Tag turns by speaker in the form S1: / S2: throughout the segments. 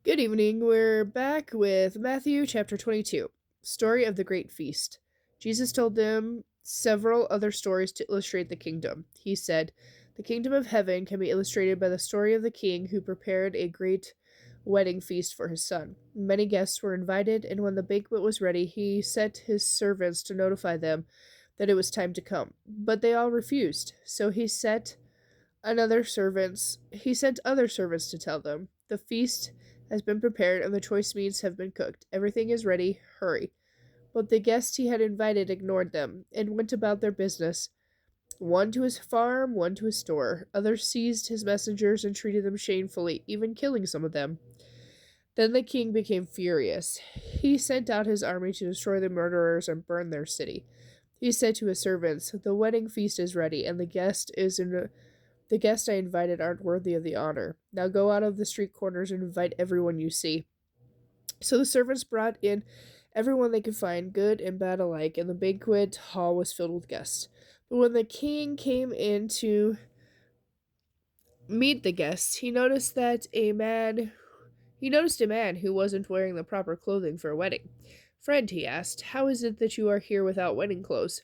S1: Good evening. We're back with Matthew chapter 22, story of the great feast. Jesus told them several other stories to illustrate the kingdom. He said, "The kingdom of heaven can be illustrated by the story of the king who prepared a great wedding feast for his son. Many guests were invited, and when the banquet was ready, he sent his servants to notify them that it was time to come. But they all refused. So he sent other servants to tell them, 'The feast has been prepared and the choice meats have been cooked. Everything is ready. Hurry.' But the guests he had invited ignored them and went about their business, one to his farm, one to his store. Others seized his messengers and treated them shamefully, even killing some of them. Then the king became furious. He sent out his army to destroy the murderers and burn their city. He said to his servants, 'The wedding feast is ready, and the guests I invited aren't worthy of the honor. Now go out of the street corners and invite everyone you see.' So the servants brought in everyone they could find, good and bad alike, and the banquet hall was filled with guests. But when the king came in to meet the guests, he noticed a man who wasn't wearing the proper clothing for a wedding. 'Friend,' he asked, 'how is it that you are here without wedding clothes?'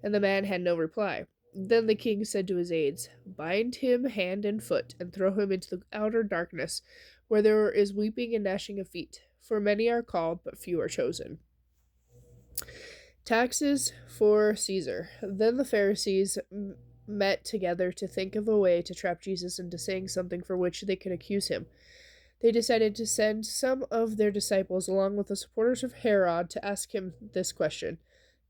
S1: And the man had no reply. Then the king said to his aides, 'Bind him hand and foot, and throw him into the outer darkness, where there is weeping and gnashing of feet. For many are called, but few are chosen.'" Taxes for Caesar. Then the Pharisees met together to think of a way to trap Jesus into saying something for which they could accuse him. They decided to send some of their disciples along with the supporters of Herod to ask him this question: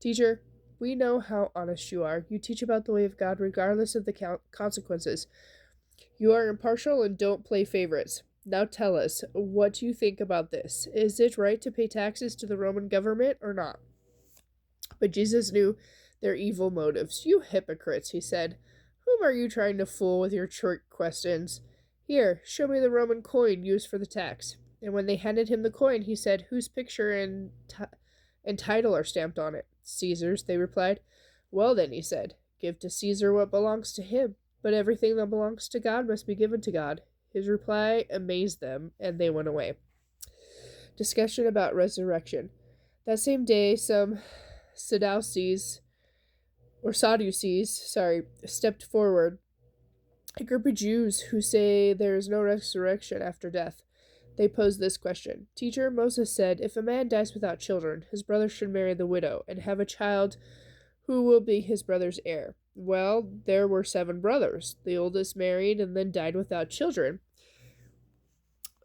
S1: "Teacher, we know how honest you are. You teach about the way of God regardless of the consequences. You are impartial and don't play favorites. Now tell us, what do you think about this? Is it right to pay taxes to the Roman government or not?" But Jesus knew their evil motives. "You hypocrites," he said. "Whom are you trying to fool with your trick questions? Here, show me the Roman coin used for the tax." And when they handed him the coin, he said, "Whose picture and title are stamped on it?" "Caesar's," they replied. "Well then," he said, "give to Caesar what belongs to him, but everything that belongs to God must be given to God." His reply amazed them, and they went away. Discussion about resurrection. That same day, some Sadducees, stepped forward, a group of Jews who say there is no resurrection after death. They posed this question: "Teacher, Moses said, if a man dies without children, his brother should marry the widow and have a child who will be his brother's heir. Well, there were 7 brothers. The oldest married and then died without children.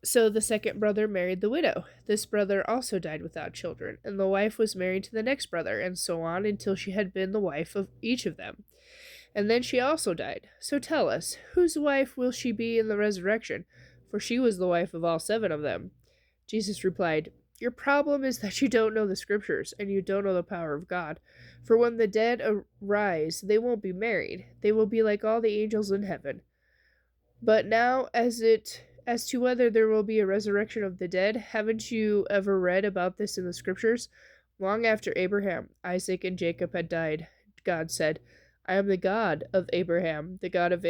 S1: So the second brother married the widow. This brother also died without children, and the wife was married to the next brother, and so on until she had been the wife of each of them. And then she also died. So tell us, whose wife will she be in the resurrection? For she was the wife of all 7 of them." Jesus replied, "Your problem is that you don't know the scriptures, and you don't know the power of God. For when the dead arise, they won't be married. They will be like all the angels in heaven. But now, as to whether there will be a resurrection of the dead, haven't you ever read about this in the scriptures? Long after Abraham, Isaac, and Jacob had died, God said, 'I am the God of Abraham, the God of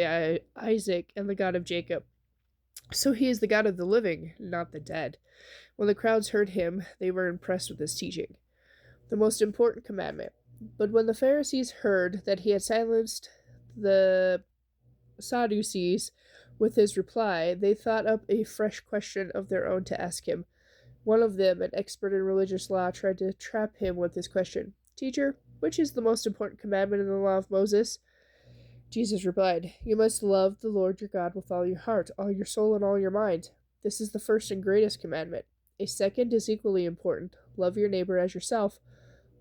S1: Isaac, and the God of Jacob.' So he is the God of the living, not the dead." When the crowds heard him, they were impressed with his teaching. The most important commandment. But when the Pharisees heard that he had silenced the Sadducees with his reply, they thought up a fresh question of their own to ask him. One of them, an expert in religious law, tried to trap him with this question: "Teacher, which is the most important commandment in the law of Moses?" Jesus replied, "You must love the Lord your God with all your heart, all your soul, and all your mind. This is the first and greatest commandment. A second is equally important: love your neighbor as yourself.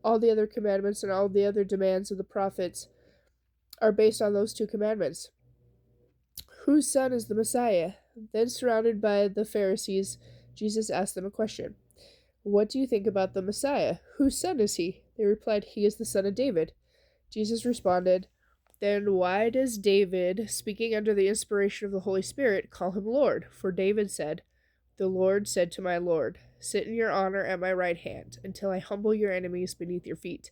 S1: All the other commandments and all the other demands of the prophets are based on those 2 commandments." "Whose son is the Messiah?" Then, surrounded by the Pharisees, Jesus asked them a question: "What do you think about the Messiah? Whose son is he?" They replied, "He is the son of David." Jesus responded, "Then why does David, speaking under the inspiration of the Holy Spirit, call him Lord? For David said, 'The Lord said to my Lord, sit in your honor at my right hand, until I humble your enemies beneath your feet.'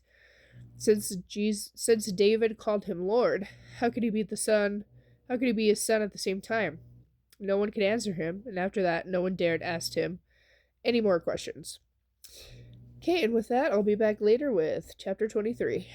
S1: Since David called him Lord, how could he be his son at the same time?" No one could answer him, and after that, no one dared ask him any more questions. Okay, and with that, I'll be back later with chapter 23.